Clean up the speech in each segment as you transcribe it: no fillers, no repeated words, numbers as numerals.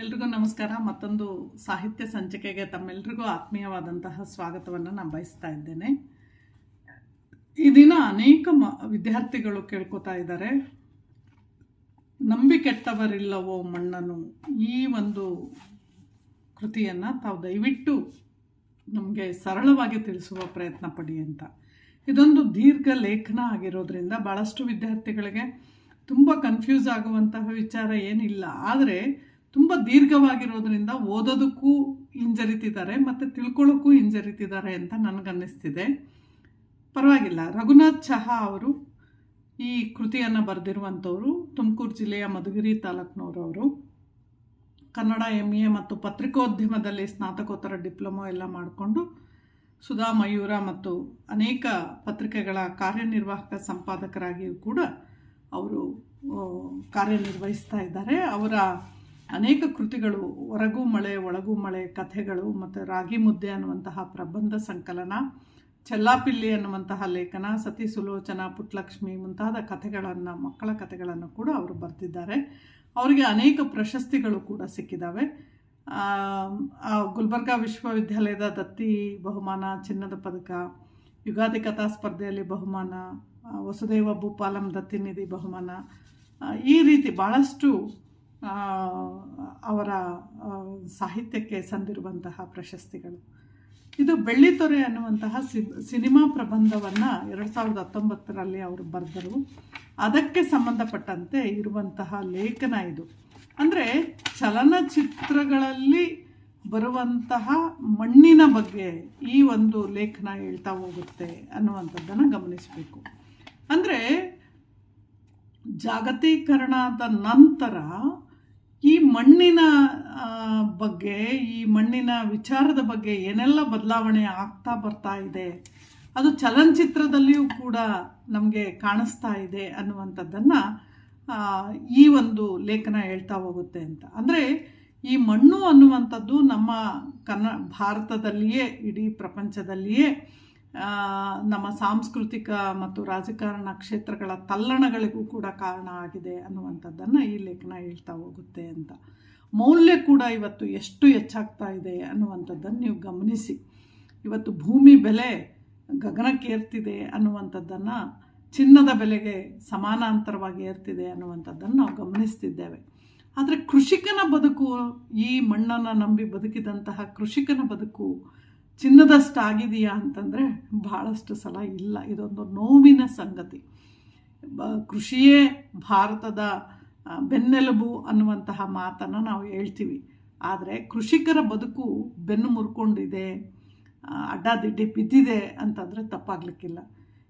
ಎಲ್ರಿಗೂ ನಮಸ್ಕಾರ. ಮತ್ತೊಂದು ಸಾಹಿತ್ಯ ಸಂಚಿಕೆಗೆ ತಮ್ಮೆಲ್ಲರಿಗೂ ಆತ್ಮೀಯವಾದಂತಹ ಸ್ವಾಗತವನ್ನು ನಾನು ಬಯಸ್ತಾ ಇದ್ದೇನೆ. ಈ ದಿನ ಅನೇಕ ವಿದ್ಯಾರ್ಥಿಗಳು ಕೇಳ್ಕೊತಾ ಇದ್ದಾರೆ, ನಂಬಿ ಕೆಟ್ಟವರಿಲ್ಲವೋ ಮಣ್ಣನು, ಈ ಒಂದು ಕೃತಿಯನ್ನು ತಾವು ದಯವಿಟ್ಟು ನಮಗೆ ಸರಳವಾಗಿ ತಿಳಿಸುವ ಪ್ರಯತ್ನ ಪಡಿ ಅಂತ. ಇದೊಂದು ದೀರ್ಘ ಲೇಖನ ಆಗಿರೋದ್ರಿಂದ ಭಾಳಷ್ಟು ವಿದ್ಯಾರ್ಥಿಗಳಿಗೆ ತುಂಬ ಕನ್ಫ್ಯೂಸ್ ಆಗುವಂತಹ ವಿಚಾರ ಏನಿಲ್ಲ. ಆದರೆ ತುಂಬ ದೀರ್ಘವಾಗಿರೋದ್ರಿಂದ ಓದೋದಕ್ಕೂ ಹಿಂಜರಿತಿದ್ದಾರೆ ಮತ್ತು ತಿಳ್ಕೊಳ್ಳೋಕ್ಕೂ ಹಿಂಜರಿತಿದ್ದಾರೆ ಅಂತ ನನಗನ್ನಿಸ್ತಿದೆ. ಪರವಾಗಿಲ್ಲ. ರಘುನಾಥ್ ಚಹಾ ಅವರು ಈ ಕೃತಿಯನ್ನು ಬರೆದಿರುವಂಥವರು ತುಮಕೂರು ಜಿಲ್ಲೆಯ ಮಧುಗಿರಿ ತಾಲೂಕಿನವರು. ಕನ್ನಡ MA ಮತ್ತು ಪತ್ರಿಕೋದ್ಯಮದಲ್ಲಿ ಸ್ನಾತಕೋತ್ತರ ಡಿಪ್ಲೊಮೊ ಎಲ್ಲ ಮಾಡಿಕೊಂಡು ಸುಧಾ, ಮಯೂರ ಮತ್ತು ಅನೇಕ ಪತ್ರಿಕೆಗಳ ಕಾರ್ಯನಿರ್ವಾಹಕ ಸಂಪಾದಕರಾಗಿಯೂ ಕೂಡ ಅವರು ಕಾರ್ಯನಿರ್ವಹಿಸ್ತಾ ಇದ್ದಾರೆ. ಅವರ ಅನೇಕ ಕೃತಿಗಳು ಹೊರಗೂ ಮಳೆ ಒಳಗೂ ಮಳೆ ಕಥೆಗಳು ಮತ್ತು ರಾಗಿ ಮುದ್ದೆ ಅನ್ನುವಂತಹ ಪ್ರಬಂಧ ಸಂಕಲನ, ಚೆಲ್ಲಾಪಿಲ್ಲಿ ಅನ್ನುವಂತಹ ಲೇಖನ, ಸತಿ ಸುಲೋಚನಾ, ಪುಟ್ಟಲಕ್ಷ್ಮಿ ಮುಂತಾದ ಕಥೆಗಳನ್ನು, ಮಕ್ಕಳ ಕಥೆಗಳನ್ನು ಕೂಡ ಅವರು ಬರೆದಿದ್ದಾರೆ. ಅವರಿಗೆ ಅನೇಕ ಪ್ರಶಸ್ತಿಗಳು ಕೂಡ ಸಿಕ್ಕಿದ್ದಾವೆ. ಗುಲ್ಬರ್ಗಾ ವಿಶ್ವವಿದ್ಯಾಲಯದ ದತ್ತಿ ಬಹುಮಾನ, ಚಿನ್ನದ ಪದಕ, ಯುಗಾದಿ ಕಥಾ ಸ್ಪರ್ಧೆಯಲ್ಲಿ ಬಹುಮಾನ, ವಸುದೇವ ಭೂಪಾಲಂ ದತ್ತಿ ನಿಧಿ ಬಹುಮಾನ, ಈ ರೀತಿ ಭಾಳಷ್ಟು ಅವರ ಸಾಹಿತ್ಯಕ್ಕೆ ಸಂದಿರುವಂತಹ ಪ್ರಶಸ್ತಿಗಳು. ಇದು ಬೆಳ್ಳಿತೊರೆ ಅನ್ನುವಂತಹ ಸಿನಿಮಾ ಪ್ರಬಂಧವನ್ನು 2019ರಲ್ಲಿ ಅವರು ಬರೆದರು. ಅದಕ್ಕೆ ಸಂಬಂಧಪಟ್ಟಂತೆ ಇರುವಂತಹ ಲೇಖನ ಇದು. ಅಂದರೆ ಚಲನಚಿತ್ರಗಳಲ್ಲಿ ಬರುವಂತಹ ಮಣ್ಣಿನ ಬಗ್ಗೆ ಈ ಒಂದು ಲೇಖನ ಹೇಳ್ತಾ ಹೋಗುತ್ತೆ ಅನ್ನುವಂಥದ್ದನ್ನು ಗಮನಿಸಬೇಕು. ಅಂದರೆ ಜಾಗತೀಕರಣದ ನಂತರ ಈ ಮಣ್ಣಿನ ಬಗ್ಗೆ, ಈ ಮಣ್ಣಿನ ವಿಚಾರದ ಬಗ್ಗೆ ಏನೆಲ್ಲ ಬದಲಾವಣೆ ಆಗ್ತಾ ಬರ್ತಾ ಇದೆ, ಅದು ಚಲನಚಿತ್ರದಲ್ಲಿಯೂ ಕೂಡ ನಮಗೆ ಕಾಣಿಸ್ತಾ ಇದೆ ಅನ್ನುವಂಥದ್ದನ್ನು ಈ ಒಂದು ಲೇಖನ ಹೇಳ್ತಾ ಹೋಗುತ್ತೆ ಅಂತ. ಅಂದರೆ ಈ ಮಣ್ಣು ಅನ್ನುವಂಥದ್ದು ನಮ್ಮ ಭಾರತದಲ್ಲಿಯೇ, ಇಡೀ ಪ್ರಪಂಚದಲ್ಲಿಯೇ ನಮ್ಮ ಸಾಂಸ್ಕೃತಿಕ ಮತ್ತು ರಾಜಕಾರಣ ಕ್ಷೇತ್ರಗಳ ತಲ್ಲಣಗಳಿಗೂ ಕೂಡ ಕಾರಣ ಆಗಿದೆ ಅನ್ನುವಂಥದ್ದನ್ನು ಈ ಲೇಖನ ಹೇಳ್ತಾ ಹೋಗುತ್ತೆ ಅಂತ. ಮೌಲ್ಯ ಕೂಡ ಇವತ್ತು ಎಷ್ಟು ಹೆಚ್ಚಾಗ್ತಾ ಇದೆ ಅನ್ನುವಂಥದ್ದನ್ನು ನೀವು ಗಮನಿಸಿ. ಇವತ್ತು ಭೂಮಿ ಬೆಲೆ ಗಗನಕ್ಕೆ ಏರ್ತಿದೆ ಅನ್ನುವಂಥದ್ದನ್ನು, ಚಿನ್ನದ ಬೆಲೆಗೆ ಸಮಾನಾಂತರವಾಗಿ ಏರ್ತಿದೆ ಅನ್ನುವಂಥದ್ದನ್ನು ನಾವು ಗಮನಿಸ್ತಿದ್ದೇವೆ. ಆದರೆ ಕೃಷಿಕನ ಬದುಕು, ಈ ಮಣ್ಣನ್ನು ನಂಬಿ ಬದುಕಿದಂತಹ ಕೃಷಿಕನ ಬದುಕು ಚಿನ್ನದಷ್ಟು ಆಗಿದೆಯಾ ಅಂತಂದರೆ ಭಾಳಷ್ಟು ಸಲ ಇಲ್ಲ. ಇದೊಂದು ನೋವಿನ ಸಂಗತಿ. ಕೃಷಿಯೇ ಭಾರತದ ಬೆನ್ನೆಲುಬು ಅನ್ನುವಂತಹ ಮಾತನ್ನು ನಾವು ಹೇಳ್ತೀವಿ. ಆದರೆ ಕೃಷಿಕರ ಬದುಕು ಬೆನ್ನು ಮುರ್ಕೊಂಡಿದೆ, ಅಡ್ಡಾದಿಡ್ಡಿ ಬಿದ್ದಿದೆ ಅಂತಂದರೆ ತಪ್ಪಾಗಲಿಕ್ಕಿಲ್ಲ.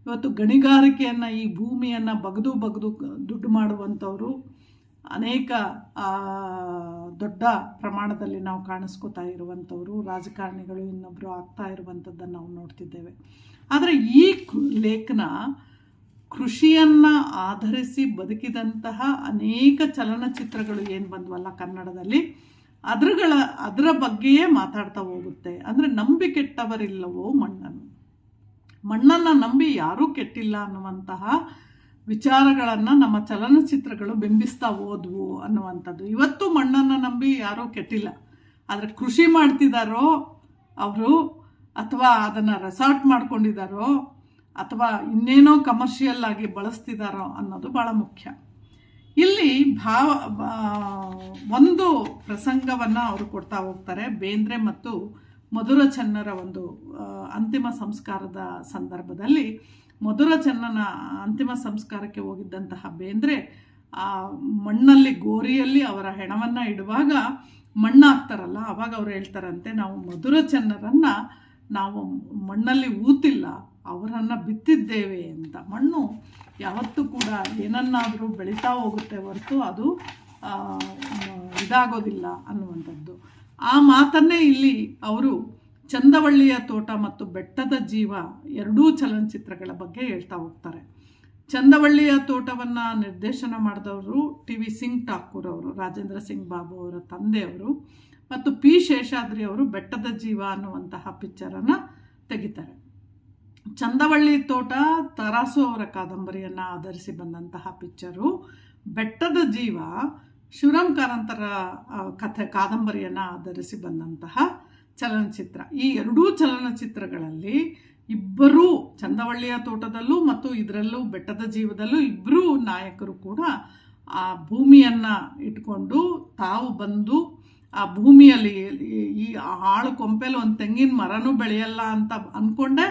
ಇವತ್ತು ಗಣಿಗಾರಿಕೆಯನ್ನು, ಈ ಭೂಮಿಯನ್ನು ಬಗೆದು ದುಡ್ಡು ಮಾಡುವಂಥವರು ಅನೇಕ ದೊಡ್ಡ ಪ್ರಮಾಣದಲ್ಲಿ ನಾವು ಕಾಣಿಸ್ಕೋತಾ ಇರುವಂಥವರು ರಾಜಕಾರಣಿಗಳು ಇನ್ನೊಬ್ಬರು ಆಗ್ತಾ ಇರುವಂಥದ್ದನ್ನು ನಾವು ನೋಡ್ತಿದ್ದೇವೆ. ಆದರೆ ಈ ಲೇಖನ ಕೃಷಿಯನ್ನು ಆಧರಿಸಿ ಬದುಕಿದಂತಹ ಅನೇಕ ಚಲನಚಿತ್ರಗಳು ಏನು ಬಂದ್ವಲ್ಲ ಕನ್ನಡದಲ್ಲಿ, ಅದರ ಬಗ್ಗೆಯೇ ಮಾತಾಡ್ತಾ ಹೋಗುತ್ತೆ. ಅಂದರೆ ನಂಬಿ ಕೆಟ್ಟವರಿಲ್ಲವೋ ಮಣ್ಣನ್ನು ನಂಬಿ ಯಾರೂ ಕೆಟ್ಟಿಲ್ಲ ಅನ್ನುವಂತಹ ವಿಚಾರಗಳನ್ನು ನಮ್ಮ ಚಲನಚಿತ್ರಗಳು ಬಿಂಬಿಸ್ತಾ ಹೋದ್ವು ಅನ್ನುವಂಥದ್ದು. ಇವತ್ತು ಮಣ್ಣನ್ನು ನಂಬಿ ಯಾರೂ ಕೆಟ್ಟಿಲ್ಲ. ಆದರೆ ಕೃಷಿ ಮಾಡ್ತಿದ್ದಾರೋ ಅವರು, ಅಥವಾ ಅದನ್ನು ರೆಸಾರ್ಟ್ ಮಾಡ್ಕೊಂಡಿದ್ದಾರೋ, ಅಥವಾ ಇನ್ನೇನೋ ಕಮರ್ಷಿಯಲ್ ಆಗಿ ಬಳಸ್ತಿದ್ದಾರೋ ಅನ್ನೋದು ಭಾಳ ಮುಖ್ಯ. ಇಲ್ಲಿ ಒಂದು ಪ್ರಸಂಗವನ್ನು ಅವರು ಕೊಡ್ತಾ ಹೋಗ್ತಾರೆ. ಬೇಂದ್ರೆ ಮತ್ತು ಮಧುರ ಚೆನ್ನರ ಒಂದು ಅಂತಿಮ ಸಂಸ್ಕಾರದ ಸಂದರ್ಭದಲ್ಲಿ, ಮಧುರ ಚೆನ್ನನ ಅಂತಿಮ ಸಂಸ್ಕಾರಕ್ಕೆ ಹೋಗಿದ್ದಂತಹ ಬೇಂದ್ರೆ ಆ ಮಣ್ಣಲ್ಲಿ, ಗೋರಿಯಲ್ಲಿ ಅವರ ಹೆಣವನ್ನು ಇಡುವಾಗ ಮಣ್ಣು ಹಾಕ್ತಾರಲ್ಲ, ಆವಾಗ ಅವ್ರು ಹೇಳ್ತಾರಂತೆ, ನಾವು ಮಧುರ ಚೆನ್ನರನ್ನು ನಾವು ಮಣ್ಣಲ್ಲಿ ಊತಿಲ್ಲ, ಅವರನ್ನು ಬಿತ್ತಿದ್ದೇವೆ ಅಂತ. ಮಣ್ಣು ಯಾವತ್ತೂ ಕೂಡ ಏನನ್ನಾದರೂ ಬೆಳೀತಾ ಹೋಗುತ್ತೆ ಹೊರತು ಅದು ಇದಾಗೋದಿಲ್ಲ ಅನ್ನುವಂಥದ್ದು. ಆ ಮಾತನ್ನೇ ಇಲ್ಲಿ ಅವರು ಚಂದವಳ್ಳಿಯ ತೋಟ ಮತ್ತು ಬೆಟ್ಟದ ಜೀವ ಎರಡೂ ಚಲನಚಿತ್ರಗಳ ಬಗ್ಗೆ ಹೇಳ್ತಾ ಹೋಗ್ತಾರೆ. ಚಂದವಳ್ಳಿಯ ತೋಟವನ್ನು ನಿರ್ದೇಶನ ಮಾಡಿದವರು TV ಸಿಂಗ್ ಠಾಕೂರ್ ಅವರು, ರಾಜೇಂದ್ರ ಸಿಂಗ್ ಬಾಬು ಅವರ ತಂದೆಯವರು, ಮತ್ತು P ಶೇಷಾದ್ರಿ ಅವರು ಬೆಟ್ಟದ ಜೀವ ಅನ್ನುವಂತಹ ಪಿಕ್ಚರನ್ನು ತೆಗಿತಾರೆ. ಚಂದವಳ್ಳಿ ತೋಟ ತರಾಸು ಅವರ ಕಾದಂಬರಿಯನ್ನು ಆಧರಿಸಿ ಬಂದಂತಹ ಪಿಕ್ಚರು. ಬೆಟ್ಟದ ಜೀವ ಶಿವರಾಮ್ ಕಾರಂತರ ಕಥೆ ಕಾದಂಬರಿಯನ್ನು ಆಧರಿಸಿ ಬಂದಂತಹ ಚಲನಚಿತ್ರ. ಈ ಎರಡೂ ಚಲನಚಿತ್ರಗಳಲ್ಲಿ ಇಬ್ಬರೂ ಚಂದವಳ್ಳಿಯ ತೋಟದಲ್ಲೂ ಮತ್ತು ಇದರಲ್ಲೂ ಬೆಟ್ಟದ ಜೀವದಲ್ಲೂ ಇಬ್ಬರೂ ನಾಯಕರು ಕೂಡ ಆ ಭೂಮಿಯನ್ನು ಇಟ್ಕೊಂಡು ತಾವು ಬಂದು ಆ ಭೂಮಿಯಲ್ಲಿ ಈ ಆಳು ಕೊಂಪೆಲಿ ಒಂದು ತೆಂಗಿನ ಮರನೂ ಬೆಳೆಯಲ್ಲ ಅಂತ ಅಂದ್ಕೊಂಡೆ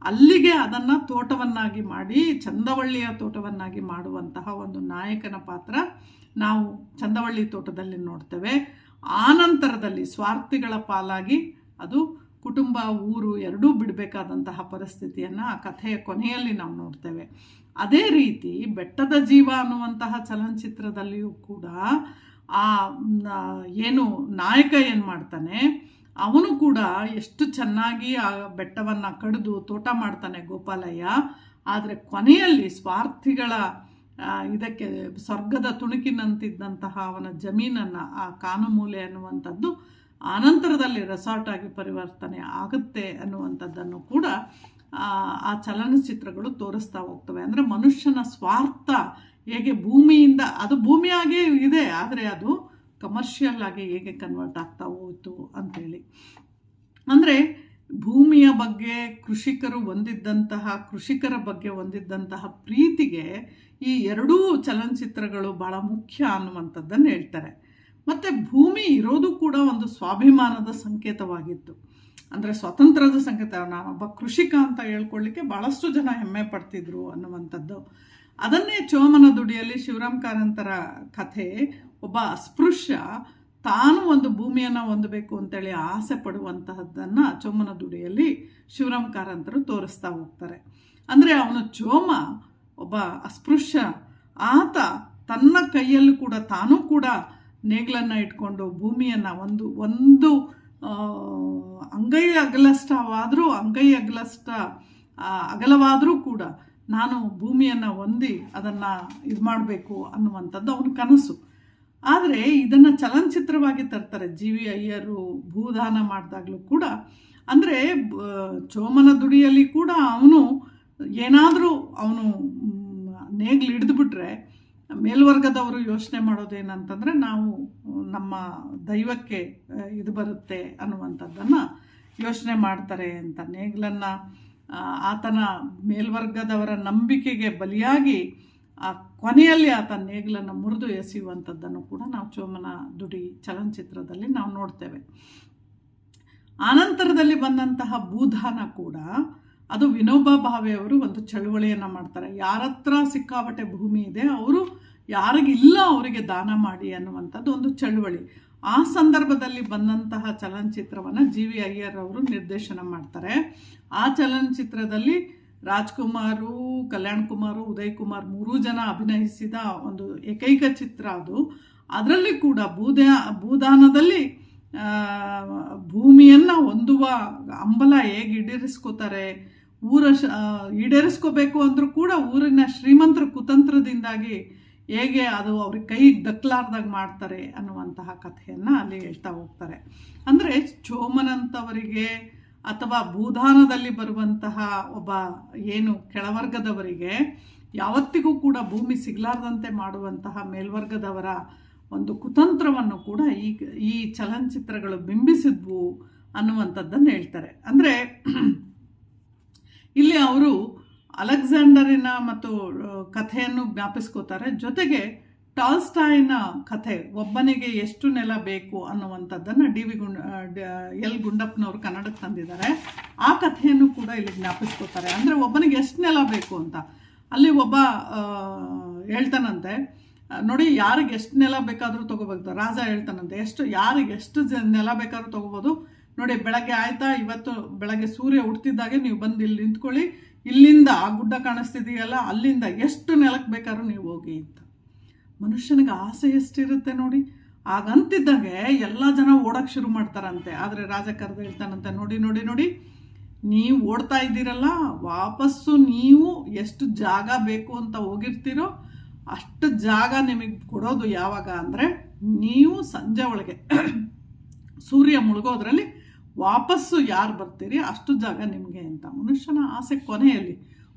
ಅಲ್ಲಿಗೆ ಅದನ್ನು ತೋಟವನ್ನಾಗಿ ಮಾಡಿ ಚಂದವಳ್ಳಿಯ ತೋಟವನ್ನಾಗಿ ಮಾಡುವಂತಹ ಒಂದು ನಾಯಕನ ಪಾತ್ರ ನಾವು ಚಂದವಳ್ಳಿ ತೋಟದಲ್ಲಿ ನೋಡ್ತೇವೆ. ಆನಂತರದಲ್ಲಿ ಸ್ವಾರ್ಥಿಗಳ ಪಾಲಾಗಿ ಅದು ಕುಟುಂಬ ಊರು ಎರಡೂ ಬಿಡಬೇಕಾದಂತಹ ಪರಿಸ್ಥಿತಿಯನ್ನು ಆ ಕಥೆಯ ಕೊನೆಯಲ್ಲಿ ನಾವು ನೋಡ್ತೇವೆ. ಅದೇ ರೀತಿ ಬೆಟ್ಟದ ಜೀವ ಅನ್ನುವಂತಹ ಚಲನಚಿತ್ರದಲ್ಲಿಯೂ ಕೂಡ ಆ ಏನು ನಾಯಕ ಏನು ಮಾಡ್ತಾನೆ, ಅವನು ಕೂಡ ಎಷ್ಟು ಚೆನ್ನಾಗಿ ಆ ಬೆಟ್ಟವನ್ನು ಕಡಿದು ತೋಟ ಮಾಡ್ತಾನೆ ಗೋಪಾಲಯ್ಯ. ಆದರೆ ಕೊನೆಯಲ್ಲಿ ಸ್ವಾರ್ಥಿಗಳ ಇದಕ್ಕೆ ಸ್ವರ್ಗದ ತುಣುಕಿನಂತಿದ್ದಂತಹ ಅವನ ಜಮೀನನ್ನು ಆ ಕಾನುಮೂಲೆ ಅನ್ನುವಂಥದ್ದು ಆನಂತರದಲ್ಲಿ ರೆಸಾರ್ಟ್ ಆಗಿ ಪರಿವರ್ತನೆ ಆಗುತ್ತೆ ಅನ್ನುವಂಥದ್ದನ್ನು ಕೂಡ ಆ ಚಲನಚಿತ್ರಗಳು ತೋರಿಸ್ತಾ ಹೋಗ್ತವೆ. ಅಂದರೆ ಮನುಷ್ಯನ ಸ್ವಾರ್ಥ ಹೇಗೆ ಭೂಮಿಯಿಂದ, ಅದು ಭೂಮಿಯಾಗೇ ಇದೆ, ಆದರೆ ಅದು ಕಮರ್ಷಿಯಲ್ ಆಗಿ ಹೇಗೆ ಕನ್ವರ್ಟ್ ಆಗ್ತಾ ಹೋಯಿತು ಅಂಥೇಳಿ. ಅಂದರೆ ಭೂಮಿಯ ಬಗ್ಗೆ ಕೃಷಿಕರ ಬಗ್ಗೆ ಹೊಂದಿದ್ದಂತಹ ಪ್ರೀತಿಗೆ ಈ ಎರಡೂ ಚಲನಚಿತ್ರಗಳು ಭಾಳ ಮುಖ್ಯ ಅನ್ನುವಂಥದ್ದನ್ನು ಹೇಳ್ತಾರೆ. ಮತ್ತು ಭೂಮಿ ಇರೋದು ಕೂಡ ಒಂದು ಸ್ವಾಭಿಮಾನದ ಸಂಕೇತವಾಗಿತ್ತು. ಅಂದರೆ ಸ್ವತಂತ್ರದ ಸಂಕೇತ. ನಾನೊಬ್ಬ ಕೃಷಿಕ ಅಂತ ಹೇಳ್ಕೊಳ್ಳಿಕ್ಕೆ ಭಾಳಷ್ಟು ಜನ ಹೆಮ್ಮೆ ಪಡ್ತಿದ್ರು ಅನ್ನುವಂಥದ್ದು. ಅದನ್ನೇ ಚೋಮನ ದುಡಿಯಲ್ಲಿ ಶಿವರಾಮ್ ಕಾರಂತರ ಕಥೆ, ಒಬ್ಬ ಅಸ್ಪೃಶ್ಯ ತಾನು ಒಂದು ಭೂಮಿಯನ್ನು ಹೊಂದಬೇಕು ಅಂತೇಳಿ ಆಸೆ ಪಡುವಂತಹದ್ದನ್ನು ಚೋಮನ ದುಡಿಯಲ್ಲಿ ಶಿವರಾಮ್ ಕಾರಂತರು ತೋರಿಸ್ತಾ ಹೋಗ್ತಾರೆ. ಅಂದರೆ ಅವನು ಚೋಮ ಒಬ್ಬ ಅಸ್ಪೃಶ್ಯ, ಆತ ತನ್ನ ಕೈಯಲ್ಲೂ ಕೂಡ ತಾನೂ ಕೂಡ ನೇಗಿಲನ್ನು ಇಟ್ಕೊಂಡು ಭೂಮಿಯನ್ನು ಒಂದು ಅಂಗೈ ಅಗಲವಾದರೂ ಕೂಡ ನಾನು ಭೂಮಿಯನ್ನು ಹೊಂದಿ ಅದನ್ನು ಇದು ಮಾಡಬೇಕು ಅನ್ನುವಂಥದ್ದು ಅವನ ಕನಸು. ಆದರೆ ಇದನ್ನು ಚಲನಚಿತ್ರವಾಗಿ ತರ್ತಾರೆ. ಜಿ ವಿ ಅಯ್ಯರು ಭೂದಾನ ಮಾಡಿದಾಗಲೂ ಕೂಡ. ಅಂದರೆ ಚೋಮನ ದುಡಿಯಲ್ಲಿ ಕೂಡ ಅವನು ಏನಾದರೂ ನೇಗ್ಲು ಹಿಡಿದುಬಿಟ್ರೆ ಮೇಲ್ವರ್ಗದವರು ಯೋಚನೆ ಮಾಡೋದೇನಂತಂದರೆ ನಾವು ನಮ್ಮ ದೈವಕ್ಕೆ ಇದು ಬರುತ್ತೆ ಅನ್ನುವಂಥದ್ದನ್ನು ಯೋಚನೆ ಮಾಡ್ತಾರೆ ಅಂತ. ನೇಗ್ಲನ್ನು ಆತನ ಮೇಲ್ವರ್ಗದವರ ನಂಬಿಕೆಗೆ ಬಲಿಯಾಗಿ ಆ ಕೊನೆಯಲ್ಲಿ ಆತ ನೇಗ್ಲನ್ನು ಮುರಿದು ಎಸೆಯುವಂಥದ್ದನ್ನು ಕೂಡ ನಾವು ಚೋಮನ ದುಡಿ ಚಲನಚಿತ್ರದಲ್ಲಿ ನಾವು ನೋಡ್ತೇವೆ. ಆನಂತರದಲ್ಲಿ ಬಂದಂತಹ ಭೂದಾನ ಕೂಡ ಅದು ವಿನೋಬಾ ಭಾವೆಯವರು ಒಂದು ಚಳುವಳಿಯನ್ನು ಮಾಡ್ತಾರೆ. ಯಾರತ್ರ ಸಿಕ್ಕಾಪಟ್ಟೆ ಭೂಮಿ ಇದೆ ಅವರು ಯಾರಿಗಿಲ್ಲ ಅವರಿಗೆ ದಾನ ಮಾಡಿ ಅನ್ನುವಂಥದ್ದು ಒಂದು ಚಳುವಳಿ. ಆ ಸಂದರ್ಭದಲ್ಲಿ ಬಂದಂತಹ ಚಲನಚಿತ್ರವನ್ನು ಜಿ ವಿ ಅಯ್ಯರ್ ಅವರು ನಿರ್ದೇಶನ ಮಾಡ್ತಾರೆ. ಆ ಚಲನಚಿತ್ರದಲ್ಲಿ ರಾಜ್ಕುಮಾರು, ಕಲ್ಯಾಣ್ ಕುಮಾರು, ಉದಯ್ ಕುಮಾರ್ 3 ಜನ ಅಭಿನಯಿಸಿದ ಒಂದು ಏಕೈಕ ಚಿತ್ರ ಅದು. ಅದರಲ್ಲಿ ಕೂಡ ಭೂದಾನದಲ್ಲಿ ಭೂಮಿಯನ್ನು ಹೊಂದುವ ಹಂಬಲ ಹೇಗೆ ಈಡೇರಿಸ್ಕೋತಾರೆ, ಈಡೇರಿಸ್ಕೋಬೇಕು ಅಂದರೂ ಕೂಡ ಊರಿನ ಶ್ರೀಮಂತರ ಕುತಂತ್ರದಿಂದಾಗಿ ಹೇಗೆ ಅದು ಅವ್ರಿಗೆ ಕೈಗೆ ದಕ್ಕಲಾರ್ದಾಗ ಮಾಡ್ತಾರೆ ಅನ್ನುವಂತಹ ಕಥೆಯನ್ನು ಅಲ್ಲಿ ಹೇಳ್ತಾ ಹೋಗ್ತಾರೆ. ಅಂದರೆ ಚೋಮನಂತವರಿಗೆ ಅಥವಾ ಭೂದಾನದಲ್ಲಿ ಬರುವಂತಹ ಒಬ್ಬ ಏನು ಕೆಳವರ್ಗದವರಿಗೆ ಯಾವತ್ತಿಗೂ ಕೂಡ ಭೂಮಿ ಸಿಗಲಾರ್ದಂತೆ ಮಾಡುವಂತಹ ಮೇಲ್ವರ್ಗದವರ ಒಂದು ಕುತಂತ್ರವನ್ನು ಕೂಡ ಈ ಚಲನಚಿತ್ರಗಳು ಬಿಂಬಿಸಿದ್ವು ಅನ್ನುವಂಥದ್ದನ್ನು ಹೇಳ್ತಾರೆ. ಅಂದರೆ ಇಲ್ಲಿ ಅವರು ಅಲೆಕ್ಸಾಂಡರಿನ ಮತ್ತು ಕಥೆಯನ್ನು ಜ್ಞಾಪಿಸ್ಕೋತಾರೆ. ಜೊತೆಗೆ ಟಾಲ್ಸ್ಟಾಯ್ನ ಕಥೆ, ಒಬ್ಬನಿಗೆ ಎಷ್ಟು ನೆಲ ಬೇಕು ಅನ್ನುವಂಥದ್ದನ್ನು ಎಲ್ ಗುಂಡಪ್ಪನವರು ಕನ್ನಡಕ್ಕೆ ತಂದಿದ್ದಾರೆ. ಆ ಕಥೆಯನ್ನು ಕೂಡ ಇಲ್ಲಿ ಜ್ಞಾಪಿಸ್ಕೋತಾರೆ. ಅಂದರೆ ಒಬ್ಬನಿಗೆ ಎಷ್ಟು ನೆಲ ಬೇಕು ಅಂತ. ಅಲ್ಲಿ ಒಬ್ಬ ಹೇಳ್ತಾನಂತೆ, ನೋಡಿ ಯಾರಿಗೆ ಎಷ್ಟು ನೆಲ ಬೇಕಾದರೂ ತೊಗೋಬೇಕು. ರಾಜ ಹೇಳ್ತಾನಂತೆ, ಯಾರಿಗೆ ಎಷ್ಟು ನೆಲ ಬೇಕಾದ್ರೂ ತೊಗೋಬೋದು, ನೋಡಿ ಬೆಳಗ್ಗೆ ಆಯಿತಾ, ಇವತ್ತು ಬೆಳಗ್ಗೆ ಸೂರ್ಯ ಹುಡ್ತಿದ್ದಾಗೆ ನೀವು ಬಂದು ಇಲ್ಲಿ ನಿಂತ್ಕೊಳ್ಳಿ, ಇಲ್ಲಿಂದ ಆ ಗುಡ್ಡ ಕಾಣಿಸ್ತಿದೆಯಲ್ಲ ಅಲ್ಲಿಂದ ಎಷ್ಟು ನೆಲಕ್ಕೆ ಬೇಕಾದ್ರೂ ನೀವು ಹೋಗಿ ಅಂತ. ಮನುಷ್ಯನಿಗೆ ಆಸೆ ಎಷ್ಟಿರುತ್ತೆ ನೋಡಿ. ಆಗಂತಿದ್ದಂಗೆ ಎಲ್ಲ ಜನ ಓಡೋಕ್ಕೆ ಶುರು ಮಾಡ್ತಾರಂತೆ. ಆದರೆ ರಾಜ ಕರೆದು ಹೇಳ್ತಾನಂತೆ, ನೋಡಿ ನೋಡಿ ನೋಡಿ ನೀವು ಓಡ್ತಾ ಇದ್ದೀರಲ್ಲ, ವಾಪಸ್ಸು ನೀವು ಎಷ್ಟು ಜಾಗ ಬೇಕು ಅಂತ ಹೋಗಿರ್ತೀರೋ ಅಷ್ಟು ಜಾಗ ನಿಮಗೆ ಕೊಡೋದು ಯಾವಾಗ ಅಂದರೆ ನೀವು ಸಂಜೆ ಒಳಗೆ ಸೂರ್ಯ ಮುಳುಗೋದ್ರಲ್ಲಿ ವಾಪಸ್ಸು ಯಾರು ಬರ್ತೀರಿ ಅಷ್ಟು ಜಾಗ ನಿಮಗೆ ಅಂತ. ಮನುಷ್ಯನ ಆಸೆ ಕೊನೆಯಲ್ಲಿ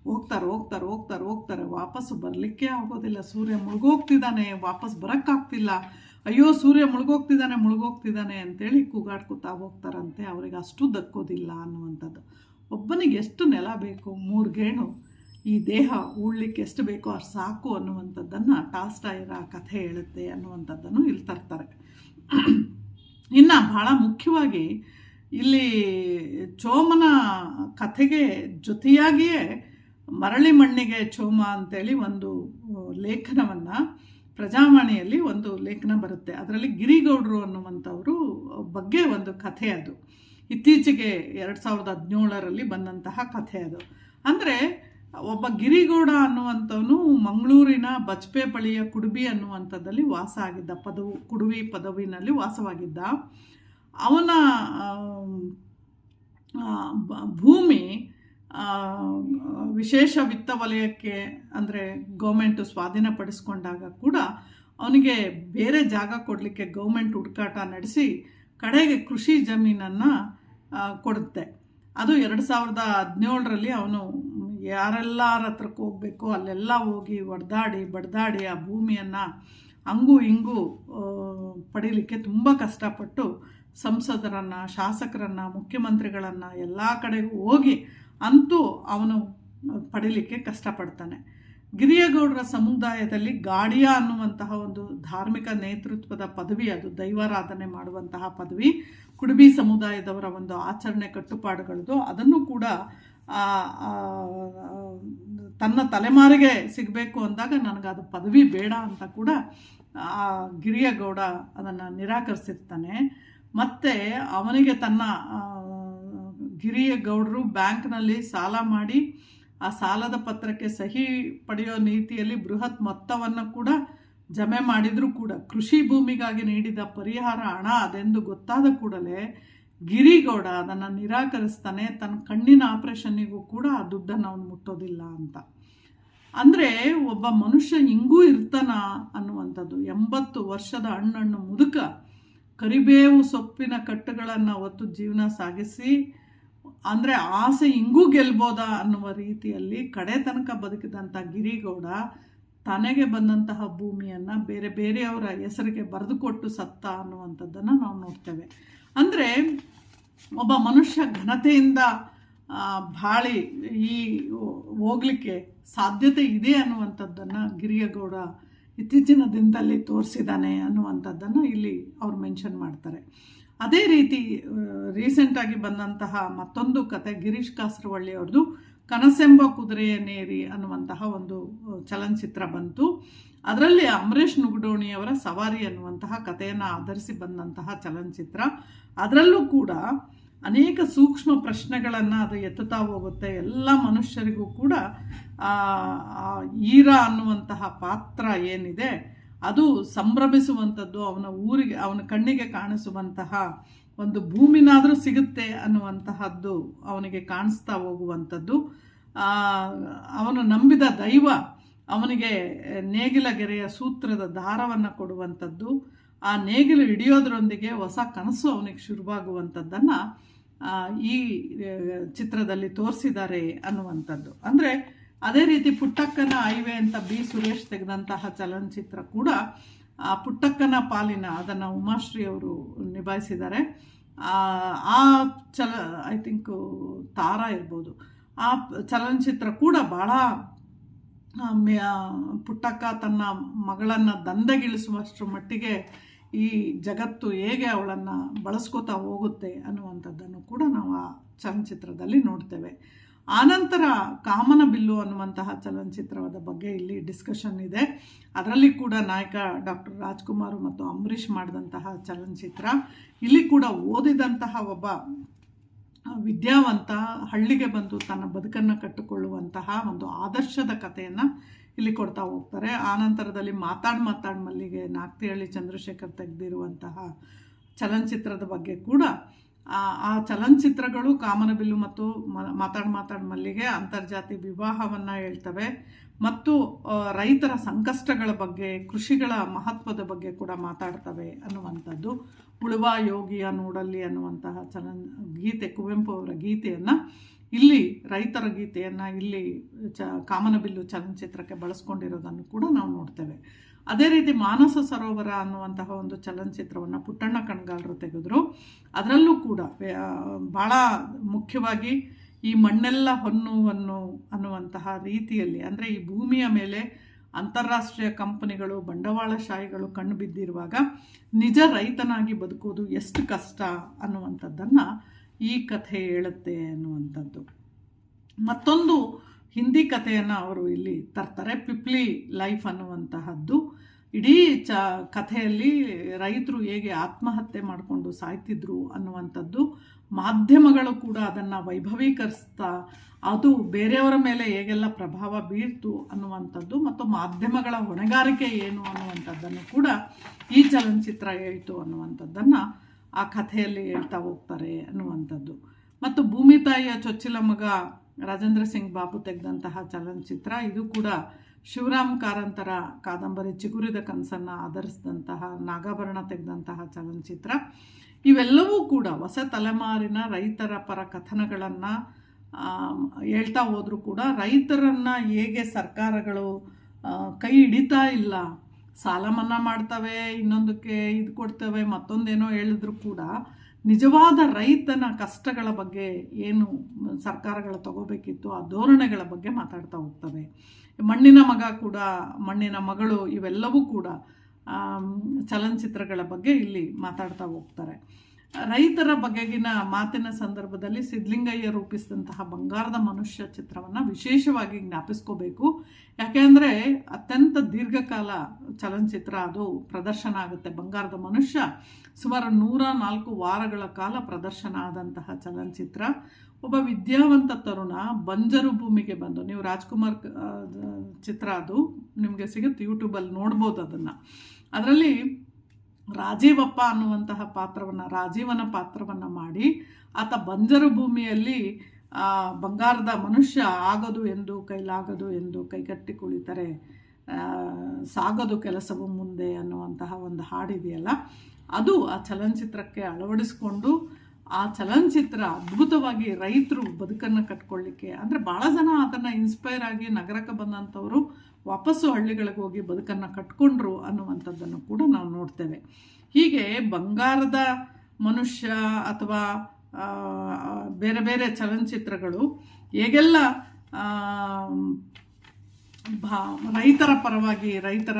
ಹೋಗ್ತಾರೆ ವಾಪಸ್ಸು ಬರಲಿಕ್ಕೆ ಆಗೋದಿಲ್ಲ, ಸೂರ್ಯ ಮುಳುಗೋಗ್ತಿದ್ದಾನೆ, ವಾಪಸ್ ಬರೋಕ್ಕಾಗ್ತಿಲ್ಲ, ಅಯ್ಯೋ ಸೂರ್ಯ ಮುಳುಗೋಗ್ತಿದ್ದಾನೆ ಅಂತೇಳಿ ಕೂಗಾಡ್ಕೊತಾ ಹೋಗ್ತಾರಂತೆ. ಅವರಿಗೆ ಅಷ್ಟು ದಕ್ಕೋದಿಲ್ಲ ಅನ್ನುವಂಥದ್ದು. ಒಬ್ಬನಿಗೆ ಎಷ್ಟು ನೆಲ ಬೇಕು, 3 ಗೇಣು, ಈ ದೇಹ ಉಳ್ಲಿಕ್ಕೆ ಎಷ್ಟು ಬೇಕೋ ಅಷ್ಟು ಸಾಕು ಅನ್ನುವಂಥದ್ದನ್ನು ಟಾಲ್ಸ್ಟಾಯರ ಕಥೆ ಹೇಳುತ್ತೆ ಅನ್ನುವಂಥದ್ದನ್ನು ಇಲ್ಲಿ ತರ್ತಾರೆ. ಇನ್ನು ಭಾಳ ಮುಖ್ಯವಾಗಿ ಇಲ್ಲಿ ಚೋಮನ ಕಥೆಗೆ ಜೊತೆಯಾಗಿಯೇ ಮರಳಿ ಮಣ್ಣಿಗೆ ಚೋಮ ಅಂತೇಳಿ ಒಂದು ಲೇಖನವನ್ನು ಪ್ರಜಾವಾಣಿಯಲ್ಲಿ ಒಂದು ಲೇಖನ ಬರುತ್ತೆ. ಅದರಲ್ಲಿ ಗಿರಿಗೌಡರು ಅನ್ನುವಂಥವರು ಬಗ್ಗೆ ಒಂದು ಕಥೆ, ಅದು ಇತ್ತೀಚೆಗೆ 2017ರಲ್ಲಿ ಬಂದಂತಹ ಕಥೆ. ಅದು ಅಂದರೆ ಒಬ್ಬ ಗಿರಿಗೌಡ ಅನ್ನುವಂಥವನು ಮಂಗಳೂರಿನ ಬಜ್ಪೆ ಬಳಿಯ ಕುಡುಬಿ ಅನ್ನುವಂಥದ್ದಲ್ಲಿ ವಾಸ ಆಗಿದ್ದ, ಕುಡುಬಿ ಪದವಿನಲ್ಲಿ ವಾಸವಾಗಿದ್ದ. ಅವನ ಭೂಮಿ ವಿಶೇಷ ವಿತ್ತ ವಲಯಕ್ಕೆ ಅಂದರೆ ಗೌರ್ಮೆಂಟು ಸ್ವಾಧೀನಪಡಿಸ್ಕೊಂಡಾಗ ಕೂಡ ಅವನಿಗೆ ಬೇರೆ ಜಾಗ ಕೊಡಲಿಕ್ಕೆ ಗೌರ್ಮೆಂಟ್ ಹುಡುಕಾಟ ನಡೆಸಿ ಕಡೆಗೆ ಕೃಷಿ ಜಮೀನನ್ನು ಕೊಡುತ್ತೆ. ಅದು 2017ರಲ್ಲಿ ಅವನು ಯಾರೆಲ್ಲರ ಹತ್ರಕ್ಕೆ ಹೋಗಬೇಕು ಅಲ್ಲೆಲ್ಲ ಹೋಗಿ ಬಡ್ದಾಡಿ ಆ ಭೂಮಿಯನ್ನು ಹಂಗೂ ಹಿಂಗೂ ಪಡೀಲಿಕ್ಕೆ ತುಂಬ ಕಷ್ಟಪಟ್ಟು ಸಂಸದರನ್ನು, ಶಾಸಕರನ್ನು, ಮುಖ್ಯಮಂತ್ರಿಗಳನ್ನು ಎಲ್ಲ ಕಡೆಗೂ ಹೋಗಿ ಅಂತೂ ಅವನು ಪಡೀಲಿಕ್ಕೆ ಕಷ್ಟಪಡ್ತಾನೆ. ಗಿರಿಯಗೌಡರ ಸಮುದಾಯದಲ್ಲಿ ಗಾಡಿಯ ಅನ್ನುವಂತಹ ಒಂದು ಧಾರ್ಮಿಕ ನೇತೃತ್ವದ ಪದವಿ, ಅದು ದೈವಾರಾಧನೆ ಮಾಡುವಂತಹ ಪದವಿ, ಕುಡುಬಿ ಸಮುದಾಯದವರ ಒಂದು ಆಚರಣೆ ಕಟ್ಟುಪಾಡುಗಳದು, ಅದನ್ನು ಕೂಡ ತನ್ನ ತಲೆಮಾರಿಗೆ ಸಿಗಬೇಕು ಅಂದಾಗ ನನಗದು ಪದವಿ ಬೇಡ ಅಂತ ಕೂಡ ಗಿರಿಯಗೌಡ ಅದನ್ನು ನಿರಾಕರಿಸಿರ್ತಾನೆ. ಮತ್ತು ಅವನಿಗೆ ತನ್ನ ಗಿರಿಯಗೌಡರು ಬ್ಯಾಂಕ್ನಲ್ಲಿ ಸಾಲ ಮಾಡಿ ಆ ಸಾಲದ ಪತ್ರಕ್ಕೆ ಸಹಿ ಪಡೆಯೋ ನೀತಿಯಲ್ಲಿ ಬೃಹತ್ ಮೊತ್ತವನ್ನು ಕೂಡ ಜಮೆ ಮಾಡಿದರೂ ಕೂಡ ಕೃಷಿ ಭೂಮಿಗಾಗಿ ನೀಡಿದ ಪರಿಹಾರ ಹಣ ಅದೆಂದು ಗೊತ್ತಾದ ಕೂಡಲೇ ಗಿರಿಗೌಡ ಅದನ್ನು ನಿರಾಕರಿಸ್ತಾನೆ. ತನ್ನ ಕಣ್ಣಿನ ಆಪರೇಷನ್ನಿಗೂ ಕೂಡ ಆ ದುಡ್ಡನ್ನು ಅವನು ಮುಟ್ಟೋದಿಲ್ಲ ಅಂತ. ಅಂದರೆ ಒಬ್ಬ ಮನುಷ್ಯ ಹಿಂಗೂ ಇರ್ತಾನ ಅನ್ನುವಂಥದ್ದು. 80 ವರ್ಷದ ಹಣ್ಣು ಮುದುಕ ಕರಿಬೇವು ಸೊಪ್ಪಿನ ಕಟ್ಟುಗಳನ್ನು ಹೊತ್ತು ಜೀವನ ಸಾಗಿಸಿ, ಅಂದರೆ ಆಸೆ ಹಿಂಗೂ ಗೆಲ್ಬೋದಾ ಅನ್ನುವ ರೀತಿಯಲ್ಲಿ ಕಡೆ ತನಕ ಬದುಕಿದಂಥ ಗಿರಿಗೌಡ ತನಗೆ ಬಂದಂತಹ ಭೂಮಿಯನ್ನು ಬೇರೆಯವರ ಹೆಸರಿಗೆ ಬರೆದುಕೊಟ್ಟು ಸತ್ತ ಅನ್ನುವಂಥದ್ದನ್ನು ನಾವು ನೋಡ್ತೇವೆ. ಅಂದರೆ ಒಬ್ಬ ಮನುಷ್ಯ ಘನತೆಯಿಂದ ಬಾಳಿ ಹೋಗಲಿಕ್ಕೆ ಸಾಧ್ಯತೆ ಇದೆ ಅನ್ನುವಂಥದ್ದನ್ನು ಗಿರಿಯಗೌಡ ಇತ್ತೀಚಿನ ದಿನದಲ್ಲಿ ತೋರಿಸಿದ್ದಾನೆ ಅನ್ನುವಂಥದ್ದನ್ನು ಇಲ್ಲಿ ಅವ್ರು ಮೆನ್ಷನ್ ಮಾಡ್ತಾರೆ. ಅದೇ ರೀತಿ ರೀಸೆಂಟಾಗಿ ಬಂದಂತಹ ಮತ್ತೊಂದು ಕತೆ ಗಿರೀಶ್ ಕಾಸರವಳ್ಳಿ ಅವ್ರದ್ದು ಕನಸೆಂಬ ಕುದುರೆಯನ್ನೇರಿ ಅನ್ನುವಂತಹ ಒಂದು ಚಲನಚಿತ್ರ ಬಂತು. ಅದರಲ್ಲಿ ಅಂಬರೀಷ್ ನುಗುಡೋಣಿಯವರ ಸವಾರಿ ಅನ್ನುವಂತಹ ಕಥೆಯನ್ನು ಆಧರಿಸಿ ಬಂದಂತಹ ಚಲನಚಿತ್ರ. ಅದರಲ್ಲೂ ಕೂಡ ಅನೇಕ ಸೂಕ್ಷ್ಮ ಪ್ರಶ್ನೆಗಳನ್ನು ಅದು ಎತ್ತುತ್ತಾ ಹೋಗುತ್ತೆ. ಎಲ್ಲ ಮನುಷ್ಯರಿಗೂ ಕೂಡ ಈರ ಅನ್ನುವಂತಹ ಪಾತ್ರ ಏನಿದೆ ಅದು ಸಂಭ್ರಮಿಸುವಂಥದ್ದು, ಅವನ ಕಣ್ಣಿಗೆ ಕಾಣಿಸುವಂತಹ ಒಂದು ಭೂಮಿನಾದರೂ ಸಿಗುತ್ತೆ ಅನ್ನುವಂತಹದ್ದು ಅವನಿಗೆ ಕಾಣಿಸ್ತಾ ಹೋಗುವಂಥದ್ದು. ಅವನು ನಂಬಿದ ದೈವ ಅವನಿಗೆ ನೇಗಿಲ ಗೆರೆಯ ಸೂತ್ರದ ದಾರವನ್ನು ಕೊಡುವಂಥದ್ದು, ಆ ನೇಗಿಲು ಹಿಡಿಯೋದ್ರೊಂದಿಗೆ ಹೊಸ ಕನಸು ಅವನಿಗೆ ಶುರುವಾಗುವಂಥದ್ದನ್ನು ಈ ಚಿತ್ರದಲ್ಲಿ ತೋರಿಸಿದ್ದಾರೆ ಅನ್ನುವಂಥದ್ದು. ಅಂದರೆ ಅದೇ ರೀತಿ ಪುಟ್ಟಕ್ಕನ ಹೈವೇ ಅಂತ ಬಿ ಸುರೇಶ್ ತೆಗೆದಂತಹ ಚಲನಚಿತ್ರ ಕೂಡ ಪುಟ್ಟಕ್ಕನ ಪಾಲಿನ ಅದನ್ನು ಉಮಾಶ್ರೀ ಅವರು ನಿಭಾಯಿಸಿದ್ದಾರೆ. ಆ ಐ ಥಿಂಕ್ ತಾರಾ ಇರ್ಬೋದು. ಆ ಚಲನಚಿತ್ರ ಕೂಡ ಭಾಳ ಪುಟ್ಟಕ್ಕ ತನ್ನ ಮಗಳನ್ನು ದಂಧೆಗಿಳಿಸುವಷ್ಟರ ಮಟ್ಟಿಗೆ ಈ ಜಗತ್ತು ಹೇಗೆ ಅವಳನ್ನು ಬಳಸ್ಕೋತಾ ಹೋಗುತ್ತೆ ಅನ್ನುವಂಥದ್ದನ್ನು ಕೂಡ ನಾವು ಆ ಚಲನಚಿತ್ರದಲ್ಲಿ ನೋಡ್ತೇವೆ. ಆನಂತರ ಕಾಮನ ಬಿಲ್ಲು ಅನ್ನುವಂತಹ ಚಲನಚಿತ್ರದ ಬಗ್ಗೆ ಇಲ್ಲಿ ಡಿಸ್ಕಷನ್ ಇದೆ. ಅದರಲ್ಲಿ ಕೂಡ ನಾಯಕ ಡಾಕ್ಟರ್ ರಾಜ್ಕುಮಾರ್ ಮತ್ತು ಅಂಬರೀಷ್ ಮಾಡಿದಂತಹ ಚಲನಚಿತ್ರ. ಇಲ್ಲಿ ಕೂಡ ಓದಿದಂತಹ ಒಬ್ಬ ವಿದ್ಯಾವಂತ ಹಳ್ಳಿಗೆ ಬಂದು ತನ್ನ ಬದುಕನ್ನು ಕಟ್ಟಿಕೊಳ್ಳುವಂತಹ ಒಂದು ಆದರ್ಶದ ಕಥೆಯನ್ನು ಇಲ್ಲಿ ಕೊಡ್ತಾ ಹೋಗ್ತಾರೆ. ಆನಂತರದಲ್ಲಿ ಮಾತಾಡ್ ಮಲ್ಲಿಗೆ ನಾಗ್ತಿಹಳ್ಳಿ ಚಂದ್ರಶೇಖರ್ ತೆಗೆದಿರುವಂತಹ ಚಲನಚಿತ್ರದ ಬಗ್ಗೆ ಕೂಡ ಆ ಚಲನಚಿತ್ರಗಳು ಕಾಮನಬಿಲ್ಲು ಮತ್ತು ಮಾತಾಡ್ ಮಲ್ಲಿಗೆ ಅಂತರ್ಜಾತಿ ವಿವಾಹವನ್ನು ಹೇಳ್ತವೆ ಮತ್ತು ರೈತರ ಸಂಕಷ್ಟಗಳ ಬಗ್ಗೆ, ಕೃಷಿಗಳ ಮಹತ್ವದ ಬಗ್ಗೆ ಕೂಡ ಮಾತಾಡ್ತವೆ ಅನ್ನುವಂಥದ್ದು. ಉಳುವ ಯೋಗಿಯ ನೋಡಲ್ಲಿ ಅನ್ನುವಂತಹ ಗೀತೆ, ಕುವೆಂಪು ಅವರ ಗೀತೆಯನ್ನು ಇಲ್ಲಿ ರೈತರ ಗೀತೆಯನ್ನು ಇಲ್ಲಿ ಕಾಮನಬಿಲ್ಲು ಚಲನಚಿತ್ರಕ್ಕೆ ಬಳಸ್ಕೊಂಡಿರೋದನ್ನು ಕೂಡ ನಾವು ನೋಡ್ತೇವೆ. ಅದೇ ರೀತಿ ಮಾನಸ ಸರೋವರ ಅನ್ನುವಂತಹ ಒಂದು ಚಲನಚಿತ್ರವನ್ನು ಪುಟ್ಟಣ್ಣ ಕಣಗಾಲರು ತೆಗೆದ್ರು. ಅದರಲ್ಲೂ ಕೂಡ ಭಾಳ ಮುಖ್ಯವಾಗಿ ಈ ಮಣ್ಣೆಲ್ಲ ಹೊನ್ನು ಅನ್ನುವಂತಹ ರೀತಿಯಲ್ಲಿ, ಅಂದರೆ ಈ ಭೂಮಿಯ ಮೇಲೆ ಅಂತಾರಾಷ್ಟ್ರೀಯ ಕಂಪನಿಗಳು, ಬಂಡವಾಳಶಾಹಿಗಳು ಕಣ್ಣು ಬಿದ್ದಿರುವಾಗ ನಿಜ ರೈತನಾಗಿ ಬದುಕೋದು ಎಷ್ಟು ಕಷ್ಟ ಅನ್ನುವಂಥದ್ದನ್ನು ಈ ಕಥೆ ಹೇಳುತ್ತೆ ಅನ್ನುವಂಥದ್ದು. ಮತ್ತೊಂದು ಹಿಂದಿ ಕಥೆಯನ್ನು ಅವರು ಇಲ್ಲಿ ತರ್ತಾರೆ, ಪಿಪ್ಲಿ ಲೈಫ್ ಅನ್ನುವಂತಹದ್ದು. ಇಡೀ ಕಥೆಯಲ್ಲಿ ರೈತರು ಹೇಗೆ ಆತ್ಮಹತ್ಯೆ ಮಾಡಿಕೊಂಡು ಸಾಯ್ತಿದ್ರು ಅನ್ನುವಂಥದ್ದು, ಮಾಧ್ಯಮಗಳು ಕೂಡ ಅದನ್ನು ವೈಭವೀಕರಿಸ್ತಾ ಅದು ಬೇರೆಯವರ ಮೇಲೆ ಹೇಗೆಲ್ಲ ಪ್ರಭಾವ ಬೀರ್ತು ಅನ್ನುವಂಥದ್ದು ಮತ್ತು ಮಾಧ್ಯಮಗಳ ಹೊಣೆಗಾರಿಕೆ ಏನು ಅನ್ನುವಂಥದ್ದನ್ನು ಕೂಡ ಈ ಚಲನಚಿತ್ರ ಹೇಳ್ತು ಅನ್ನುವಂಥದ್ದನ್ನು ಆ ಕಥೆಯಲ್ಲಿ ಹೇಳ್ತಾ ಹೋಗ್ತಾರೆ ಅನ್ನುವಂಥದ್ದು. ಮತ್ತು ಭೂಮಿ ತಾಯಿಯ ಚೊಚ್ಚಿಲ ಮಗ ರಾಜೇಂದ್ರ ಸಿಂಗ್ ಬಾಬು ತೆಗೆದಂತಹ ಚಲನಚಿತ್ರ, ಇದು ಕೂಡ ಶಿವರಾಮ್ ಕಾರಂತರ ಕಾದಂಬರಿ ಚಿಗುರಿದ ಕನಸನ್ನು ಆಧರಿಸಿದಂತಹ ನಾಗಾಭರಣ ತೆಗೆದಂತಹ ಚಲನಚಿತ್ರ. ಇವೆಲ್ಲವೂ ಕೂಡ ಹೊಸ ತಲೆಮಾರಿನ ರೈತರ ಪರ ಕಥನಗಳನ್ನು ಹೇಳ್ತಾ ಹೋದರೂ ಕೂಡ ರೈತರನ್ನು ಹೇಗೆ ಸರ್ಕಾರಗಳು ಕೈ ಹಿಡಿತಾ ಇಲ್ಲ, ಸಾಲ ಮನ್ನಾ ಮಾಡ್ತವೆ, ಇನ್ನೊಂದಕ್ಕೆ ಇದು ಕೊಡ್ತವೆ, ಮತ್ತೊಂದೇನೋ ಹೇಳಿದ್ರು ಕೂಡ ನಿಜವಾದ ರೈತನ ಕಷ್ಟಗಳ ಬಗ್ಗೆ ಏನು ಸರ್ಕಾರಗಳು ತಗೋಬೇಕಿತ್ತು ಆ ಧೋರಣೆಗಳ ಬಗ್ಗೆ ಮಾತಾಡ್ತಾ ಹೋಗ್ತವೆ. ಮಣ್ಣಿನ ಮಗ ಕೂಡ, ಮಣ್ಣಿನ ಮಗಳು, ಇವೆಲ್ಲವೂ ಕೂಡ ಚಲನಚಿತ್ರಗಳ ಬಗ್ಗೆ ಇಲ್ಲಿ ಮಾತಾಡ್ತಾ ಹೋಗ್ತಾರೆ. ರೈತರ ಬಗೆಗಿನ ಮಾತಿನ ಸಂದರ್ಭದಲ್ಲಿ ಸಿದ್ಧಲಿಂಗಯ್ಯ ರೂಪಿಸಿದಂತಹ ಬಂಗಾರದ ಮನುಷ್ಯ ಚಿತ್ರವನ್ನು ವಿಶೇಷವಾಗಿ ಜ್ಞಾಪಿಸ್ಕೋಬೇಕು. ಯಾಕೆಂದರೆ ಅತ್ಯಂತ ದೀರ್ಘಕಾಲ ಚಲನಚಿತ್ರ ಅದು ಪ್ರದರ್ಶನ ಆಗುತ್ತೆ. ಬಂಗಾರದ ಮನುಷ್ಯ ಸುಮಾರು 104 ವಾರಗಳ ಕಾಲ ಪ್ರದರ್ಶನ ಆದಂತಹ ಚಲನಚಿತ್ರ. ಒಬ್ಬ ವಿದ್ಯಾವಂತ ತರುಣ ಬಂಜರು ಭೂಮಿಗೆ ಬಂದು, ನೀವು ರಾಜ್ಕುಮಾರ್ ಚಿತ್ರ ಅದು ನಿಮಗೆ ಸಿಗುತ್ತೆ, ಯೂಟ್ಯೂಬಲ್ಲಿ ನೋಡ್ಬೋದು ಅದನ್ನು. ಅದರಲ್ಲಿ ರಾಜೀವಪ್ಪ ಅನ್ನುವಂತಹ ರಾಜೀವನ ಪಾತ್ರವನ್ನು ಮಾಡಿ ಆತ ಬಂಜರು ಭೂಮಿಯಲ್ಲಿ ಬಂಗಾರದ ಮನುಷ್ಯ ಆಗದು ಎಂದು ಕೈಲಾಗದು ಎಂದು ಕೈಕಟ್ಟಿ ಕುಳಿತರೆ ಸಾಗದು ಕೆಲಸವು ಮುಂದೆ ಅನ್ನುವಂತಹ ಒಂದು ಹಾಡಿದೆಯಲ್ಲ, ಅದು ಆ ಚಲನಚಿತ್ರಕ್ಕೆ ಅಳವಡಿಸ್ಕೊಂಡು ಆ ಚಲನಚಿತ್ರ ಅದ್ಭುತವಾಗಿ ರೈತರು ಬದುಕನ್ನು ಕಟ್ಕೊಳ್ಳಿಕ್ಕೆ, ಅಂದರೆ ಭಾಳ ಜನ ಅದನ್ನು ಇನ್ಸ್ಪೈರ್ ಆಗಿ ನಗರಕ್ಕೆ ಬಂದಂಥವರು ವಾಪಸ್ಸು ಹಳ್ಳಿಗಳಿಗೆ ಹೋಗಿ ಬದುಕನ್ನು ಕಟ್ಕೊಂಡ್ರು ಅನ್ನುವಂಥದ್ದನ್ನು ಕೂಡ ನಾವು ನೋಡ್ತೇವೆ. ಹೀಗೆ ಬಂಗಾರದ ಮನುಷ್ಯ ಅಥವಾ ಬೇರೆ ಬೇರೆ ಚಲನಚಿತ್ರಗಳು ಹೇಗೆಲ್ಲ ರೈತರ ಪರವಾಗಿ, ರೈತರ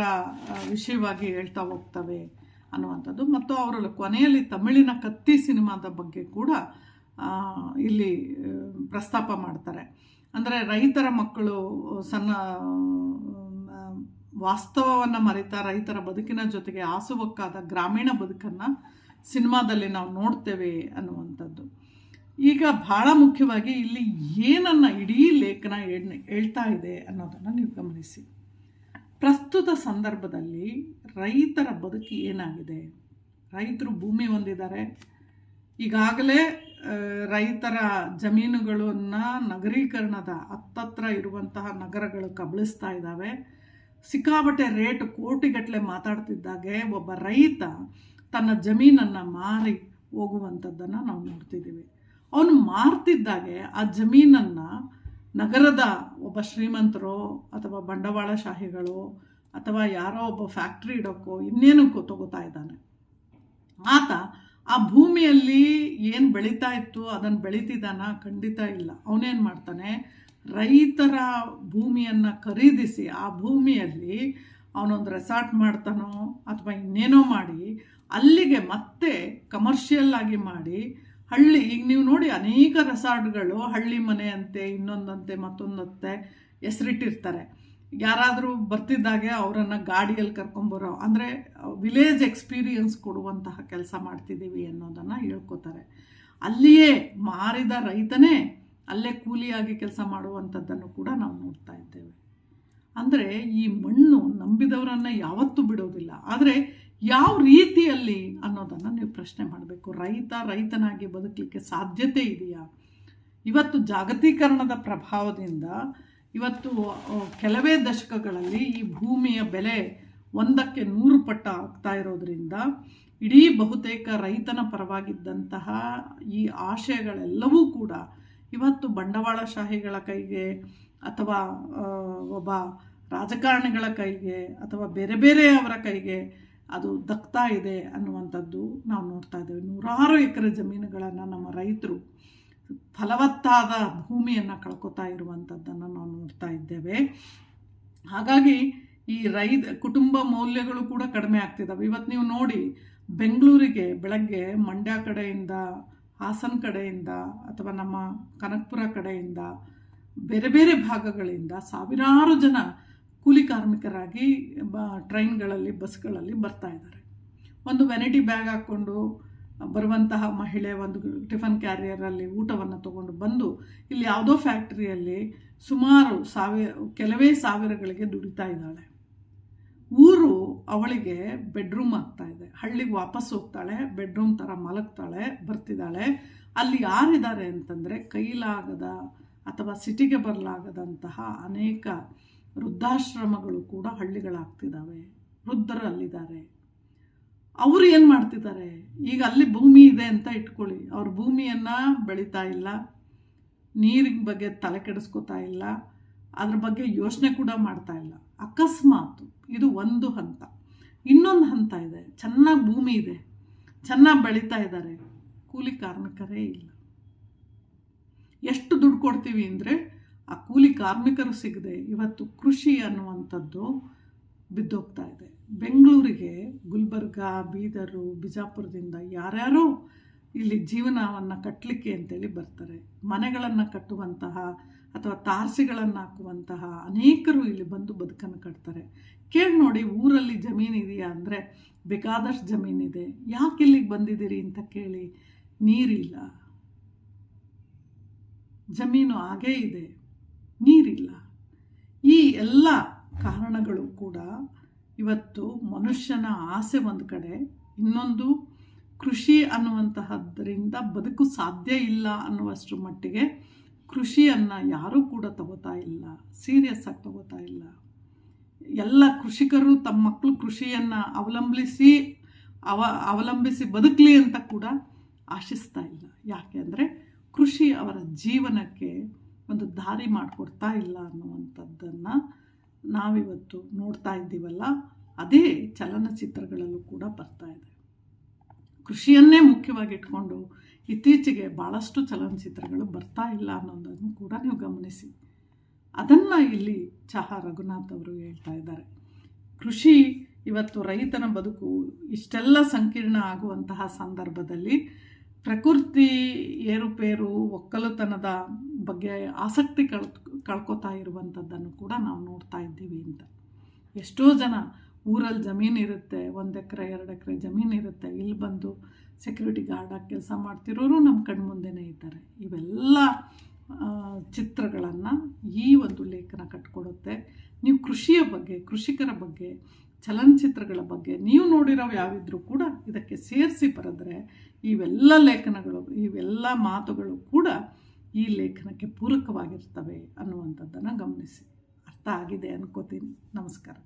ವಿಷಯವಾಗಿ ಹೇಳ್ತಾ ಹೋಗ್ತವೆ ಅನ್ನುವಂಥದ್ದು. ಮತ್ತು ಅವರು ಕೊನೆಯಲ್ಲಿ ತಮಿಳಿನ ಕತ್ತಿ ಸಿನಿಮಾದ ಬಗ್ಗೆ ಕೂಡ ಇಲ್ಲಿ ಪ್ರಸ್ತಾಪ ಮಾಡ್ತಾರೆ. ಅಂದರೆ ರೈತರ ಮಕ್ಕಳು ವಾಸ್ತವವನ್ನು ಮರೆತಾ ರೈತರ ಬದುಕಿನ ಜೊತೆಗೆ ಹಾಸುಹೊಕ್ಕಾದ ಗ್ರಾಮೀಣ ಬದುಕನ್ನು ಸಿನಿಮಾದಲ್ಲಿ ನಾವು ನೋಡ್ತೇವೆ ಅನ್ನುವಂಥದ್ದು. ಈಗ ಭಾಳ ಮುಖ್ಯವಾಗಿ ಇಲ್ಲಿ ಏನನ್ನು ಇಡೀ ಲೇಖನ ಹೇಳ್ತಾ ಇದೆ ಅನ್ನೋದನ್ನು ನೀವು ಗಮನಿಸಿ. ಪ್ರಸ್ತುತ ಸಂದರ್ಭದಲ್ಲಿ ರೈತರ ಬದುಕು ಏನಾಗಿದೆ? ರೈತರು ಭೂಮಿ ಹೊಂದಿದ್ದಾರೆ, ಈಗಾಗಲೇ ರೈತರ ಜಮೀನುಗಳನ್ನು ನಗರೀಕರಣದ ಹತ್ತತ್ರ ಇರುವಂತಹ ನಗರಗಳು ಕಬಳಿಸ್ತಾ ಇದ್ದಾವೆ. ಸಿಕ್ಕಾಬಟ್ಟೆ ರೇಟ್ ಕೋಟಿಗಟ್ಟಲೆ ಮಾತಾಡ್ತಿದ್ದಾಗೆ ಒಬ್ಬ ರೈತ ತನ್ನ ಜಮೀನನ್ನು ಮಾರಿ ಹೋಗುವಂಥದ್ದನ್ನು ನಾವು ನೋಡ್ತಿದ್ದೀವಿ. ಅವನು ಮಾರ್ತಿದ್ದಾಗೆ ಆ ಜಮೀನನ್ನು ನಗರದ ಒಬ್ಬ ಶ್ರೀಮಂತರೋ ಅಥವಾ ಬಂಡವಾಳಶಾಹಿಗಳು ಅಥವಾ ಯಾರೋ ಒಬ್ಬ ಫ್ಯಾಕ್ಟ್ರಿ ಇಡೋಕ್ಕೋ ಇನ್ನೇನಕ್ಕೋ ತಗೋತಾ ಇದ್ದಾನೆ. ಆತ ಆ ಭೂಮಿಯಲ್ಲಿ ಏನು ಬೆಳೀತಾ ಇತ್ತು ಅದನ್ನು ಬೆಳೀತಿದ್ದಾನ? ಖಂಡಿತ ಇಲ್ಲ. ಅವನೇನು ಮಾಡ್ತಾನೆ, ರೈತರ ಭೂಮಿಯನ್ನು ಖರೀದಿಸಿ ಆ ಭೂಮಿಯಲ್ಲಿ ಅವನೊಂದು ರೆಸಾರ್ಟ್ ಮಾಡ್ತಾನೋ ಅಥವಾ ಇನ್ನೇನೋ ಮಾಡಿ ಅಲ್ಲಿಗೆ ಮತ್ತೆ ಕಮರ್ಷಿಯಲ್ ಆಗಿ ಮಾಡಿ ಹಳ್ಳಿ, ಈಗ ನೀವು ನೋಡಿ ಅನೇಕ ರೆಸಾರ್ಟ್ಗಳು ಹಳ್ಳಿ ಮನೆ ಅಂತೆ, ಇನ್ನೊಂದಂತೆ, ಮತ್ತೊಂದಂತೆ ಹೆಸರಿಟ್ಟಿರ್ತಾರೆ. ಯಾರಾದರೂ ಬರ್ತಿದ್ದಾಗೆ ಅವರನ್ನು ಗಾಡಿಯಲ್ಲಿ ಕರ್ಕೊಂಬರೋ, ಅಂದರೆ ವಿಲೇಜ್ ಎಕ್ಸ್ಪೀರಿಯನ್ಸ್ ಕೊಡುವಂತಹ ಕೆಲಸ ಮಾಡ್ತಿದ್ದೀವಿ ಅನ್ನೋದನ್ನು ಹೇಳ್ಕೊತಾರೆ. ಅಲ್ಲಿಯೇ ಮಾರಿದ ರೈತನೇ ಅಲ್ಲೇ ಕೂಲಿಯಾಗಿ ಕೆಲಸ ಮಾಡುವಂಥದ್ದನ್ನು ಕೂಡ ನಾವು ನೋಡ್ತಾ ಇದ್ದೇವೆ. ಅಂದರೆ ಈ ಮಣ್ಣು ನಂಬಿದವರನ್ನು ಯಾವತ್ತೂ ಬಿಡೋದಿಲ್ಲ. ಆದರೆ ಯಾವ ರೀತಿಯಲ್ಲಿ ಅನ್ನೋದನ್ನು ನೀವು ಪ್ರಶ್ನೆ ಮಾಡಬೇಕು. ರೈತನಾಗಿ ಬದುಕಲಿಕ್ಕೆ ಸಾಧ್ಯತೆ ಇದೆಯಾ? ಇವತ್ತು ಜಾಗತೀಕರಣದ ಪ್ರಭಾವದಿಂದ ಇವತ್ತು ಕೆಲವೇ ದಶಕಗಳಲ್ಲಿ ಈ ಭೂಮಿಯ ಬೆಲೆ 100ಕ್ಕೆ 100 ಪಟ್ಟು ಆಗ್ತಾ ಇರೋದ್ರಿಂದ ಇಡೀ ಬಹುತೇಕ ರೈತನ ಪರವಾಗಿದ್ದಂತಹ ಈ ಆಶಯಗಳೆಲ್ಲವೂ ಕೂಡ ಇವತ್ತು ಬಂಡವಾಳಶಾಹಿಗಳ ಕೈಗೆ ಅಥವಾ ಒಬ್ಬ ರಾಜಕಾರಣಿಗಳ ಕೈಗೆ ಅಥವಾ ಬೇರೆ ಬೇರೆಯವರ ಕೈಗೆ ಅದು ದಕ್ತಾ ಇದೆ ಅನ್ನುವಂಥದ್ದು ನಾವು ನೋಡ್ತಾ ಇದ್ದೇವೆ. 100 ಎಕರೆ ಜಮೀನುಗಳನ್ನು ನಮ್ಮ ರೈತರು ಫಲವತ್ತಾದ ಭೂಮಿಯನ್ನು ಕಳ್ಕೊತಾ ಇರುವಂಥದ್ದನ್ನು ನಾವು ನೋಡ್ತಾ ಇದ್ದೇವೆ. ಹಾಗಾಗಿ ಈ ಕುಟುಂಬ ಮೌಲ್ಯಗಳು ಕೂಡ ಕಡಿಮೆ ಆಗ್ತಿದ್ದಾವೆ. ಇವತ್ತು ನೀವು ನೋಡಿ, ಬೆಂಗಳೂರಿಗೆ ಬೆಳಗ್ಗೆ ಮಂಡ್ಯ ಕಡೆಯಿಂದ, ಹಾಸನ ಕಡೆಯಿಂದ ಅಥವಾ ನಮ್ಮ ಕನಕಪುರ ಕಡೆಯಿಂದ, ಬೇರೆ ಬೇರೆ ಭಾಗಗಳಿಂದ ಸಾವಿರಾರು ಜನ ಕೂಲಿ ಕಾರ್ಮಿಕರಾಗಿ ಟ್ರೈನ್ಗಳಲ್ಲಿ, ಬಸ್ಗಳಲ್ಲಿ ಬರ್ತಾ ಇದ್ದಾರೆ. ಒಂದು ವೆನಿಟಿ ಬ್ಯಾಗ್ ಹಾಕ್ಕೊಂಡು ಬರುವಂತಹ ಮಹಿಳೆ ಒಂದು ಟಿಫನ್ ಕ್ಯಾರಿಯರಲ್ಲಿ ಊಟವನ್ನು ತಗೊಂಡು ಬಂದು ಇಲ್ಲಿ ಯಾವುದೋ ಫ್ಯಾಕ್ಟ್ರಿಯಲ್ಲಿ ಸುಮಾರು ಕೆಲವೇ ಸಾವಿರಗಳಿಗೆ ದುಡಿತಾ ಇದ್ದಾಳೆ. ಊರು ಅವಳಿಗೆ ಬೆಡ್ರೂಮ್ ಆಗ್ತಾ ಇದೆ. ಹಳ್ಳಿಗೆ ವಾಪಸ್ ಹೋಗ್ತಾಳೆ, ಬೆಡ್ರೂಮ್ ಥರ ಮಲಗ್ತಾಳೆ, ಬರ್ತಿದ್ದಾಳೆ. ಅಲ್ಲಿ ಯಾರಿದ್ದಾರೆ ಅಂತಂದರೆ ಕೈಲಾಗದ ಅಥವಾ ಸಿಟಿಗೆ ಬರಲಾಗದಂತಹ ಅನೇಕ ವೃದ್ಧಾಶ್ರಮಗಳು ಕೂಡ ಹಳ್ಳಿಗಳಾಗ್ತಿದ್ದಾವೆ. ವೃದ್ಧರು ಅಲ್ಲಿದ್ದಾರೆ. ಅವರು ಏನು ಮಾಡ್ತಿದ್ದಾರೆ, ಈಗ ಅಲ್ಲಿ ಭೂಮಿ ಇದೆ ಅಂತ ಇಟ್ಕೊಳ್ಳಿ, ಅವ್ರ ಭೂಮಿಯನ್ನು ಬೆಳೀತಾ ಇಲ್ಲ, ನೀರಿನ ಬಗ್ಗೆ ತಲೆ ಕೆಡಿಸ್ಕೋತಾ ಇಲ್ಲ, ಅದ್ರ ಬಗ್ಗೆ ಯೋಚನೆ ಕೂಡ ಮಾಡ್ತಾ ಇಲ್ಲ. ಅಕಸ್ಮಾತ್ ಇದು ಒಂದು ಹಂತ. ಇನ್ನೊಂದು ಹಂತ ಇದೆ, ಚೆನ್ನಾಗಿ ಭೂಮಿ ಇದೆ, ಚೆನ್ನಾಗಿ ಬೆಳೀತಾ ಇದ್ದಾರೆ, ಕೂಲಿ ಕಾರ್ಮಿಕರೇ ಇಲ್ಲ. ಎಷ್ಟು ದುಡ್ಡು ಕೊಡ್ತೀವಿ ಅಂದರೆ ಆ ಕೂಲಿ ಕಾರ್ಮಿಕರು ಸಿಗದೆ ಇವತ್ತು ಕೃಷಿ ಅನ್ನುವಂಥದ್ದು ಬಿದ್ದೋಗ್ತಾ ಇದೆ. ಬೆಂಗಳೂರಿಗೆ ಗುಲ್ಬರ್ಗ, ಬೀದರು, ಬಿಜಾಪುರದಿಂದ ಯಾರ್ಯಾರೋ ಇಲ್ಲಿ ಜೀವನವನ್ನು ಕಟ್ಟಲಿಕ್ಕೆ ಅಂತೇಳಿ ಬರ್ತಾರೆ. ಮನೆಗಳನ್ನು ಕಟ್ಟುವಂತಹ ಅಥವಾ ತಾರಸಿಗಳನ್ನು ಹಾಕುವಂತಹ ಅನೇಕರು ಇಲ್ಲಿ ಬಂದು ಬದುಕನ್ನು ಕಟ್ತಾರೆ. ಕೇಳಿ ನೋಡಿ, ಊರಲ್ಲಿ ಜಮೀನು ಇದೆಯಾ ಅಂದರೆ ಬೇಕಾದಷ್ಟು ಜಮೀನಿದೆ. ಯಾಕೆ ಇಲ್ಲಿಗೆ ಬಂದಿದ್ದೀರಿ ಅಂತ ಕೇಳಿ, ನೀರಿಲ್ಲ. ಜಮೀನು ಹಾಗೇ ಇದೆ, ನೀರಿಲ್ಲ. ಈ ಎಲ್ಲ ಕಾರಣಗಳು ಕೂಡ ಇವತ್ತು ಮನುಷ್ಯನ ಆಸೆ ಒಂದು ಕಡೆ, ಇನ್ನೊಂದು ಕೃಷಿ ಅನ್ನುವಂತಹದ್ದರಿಂದ ಬದುಕು ಸಾಧ್ಯ ಇಲ್ಲ ಅನ್ನುವಷ್ಟರ ಮಟ್ಟಿಗೆ ಕೃಷಿಯನ್ನು ಯಾರೂ ಕೂಡ ತಗೋತಾ ಇಲ್ಲ, ಸೀರಿಯಸ್ ಆಗಿ ತಗೋತಾ ಇಲ್ಲ. ಎಲ್ಲ ಕೃಷಿಕರು ತಮ್ಮ ಮಕ್ಕಳು ಕೃಷಿಯನ್ನು ಅವಲಂಬಿಸಿ ಬದುಕಲಿ ಅಂತ ಕೂಡ ಆಶಿಸ್ತಾ ಇಲ್ಲ. ಯಾಕೆ ಅಂದರೆ ಕೃಷಿ ಅವರ ಜೀವನಕ್ಕೆ ಒಂದು ದಾರಿ ಮಾಡಿಕೊಡ್ತಾ ಇಲ್ಲ ಅನ್ನುವಂಥದ್ದನ್ನು ನಾವಿವತ್ತು ನೋಡ್ತಾ ಇದ್ದೀವಲ್ಲ. ಅದೇ ಚಲನಚಿತ್ರಗಳಲ್ಲೂ ಕೂಡ ಬರ್ತಾ ಇದೆ. ಕೃಷಿಯನ್ನೇ ಮುಖ್ಯವಾಗಿ ಇಟ್ಕೊಂಡು ಇತ್ತೀಚೆಗೆ ಭಾಳಷ್ಟು ಚಲನಚಿತ್ರಗಳು ಬರ್ತಾ ಇಲ್ಲ ಅನ್ನೋದನ್ನು ಕೂಡ ನೀವು ಗಮನಿಸಿ. ಅದನ್ನು ಇಲ್ಲಿ ಚಹಾ ರಘುನಾಥ್ ಅವರು ಹೇಳ್ತಾ ಇದ್ದಾರೆ. ಕೃಷಿ ಇವತ್ತು ರೈತನ ಬದುಕು ಇಷ್ಟೆಲ್ಲ ಸಂಕೀರ್ಣ ಆಗುವಂತಹ ಸಂದರ್ಭದಲ್ಲಿ ಪ್ರಕೃತಿ ಏರುಪೇರು, ಒಕ್ಕಲುತನದ ಬಗ್ಗೆ ಆಸಕ್ತಿ ಕಳ್ಕೊತಾ ಇರುವಂಥದ್ದನ್ನು ಕೂಡ ನಾವು ನೋಡ್ತಾ ಇದ್ದೀವಿ ಅಂತ. ಎಷ್ಟೋ ಜನ ಊರಲ್ಲಿ ಜಮೀನು ಇರುತ್ತೆ, 1 ಎಕರೆ 2 ಎಕರೆ ಜಮೀನು ಇರುತ್ತೆ, ಇಲ್ಲಿ ಬಂದು ಸೆಕ್ಯೂರಿಟಿ ಗಾರ್ಡಾಗಿ ಕೆಲಸ ಮಾಡ್ತಿರೋರು ನಮ್ಮ ಕಣ್ಮುಂದೆನೇ ಇದ್ದಾರೆ. ಇವೆಲ್ಲ ಚಿತ್ರಗಳನ್ನು ಈ ಒಂದು ಲೇಖನ ಕಟ್ಕೊಡುತ್ತೆ. ನೀವು ಕೃಷಿಯ ಬಗ್ಗೆ, ಕೃಷಿಕರ ಬಗ್ಗೆ, ಚಲನಚಿತ್ರಗಳ ಬಗ್ಗೆ ನೀವು ನೋಡಿರೋ ಯಾವಿದ್ರೂ ಕೂಡ ಇದಕ್ಕೆ ಸೇರಿಸಿ ಬರೆದ್ರೆ ಇವೆಲ್ಲ ಲೇಖನಗಳು, ಇವೆಲ್ಲ ಮಾತುಗಳು ಕೂಡ ಈ ಲೇಖನಕ್ಕೆ ಪೂರಕವಾಗಿರ್ತವೆ ಅನ್ನುವಂಥದ್ದನ್ನು ಗಮನಿಸಿ. ಅರ್ಥ ಆಗಿದೆ ಅನ್ಕೋತೀನಿ. ನಮಸ್ಕಾರ.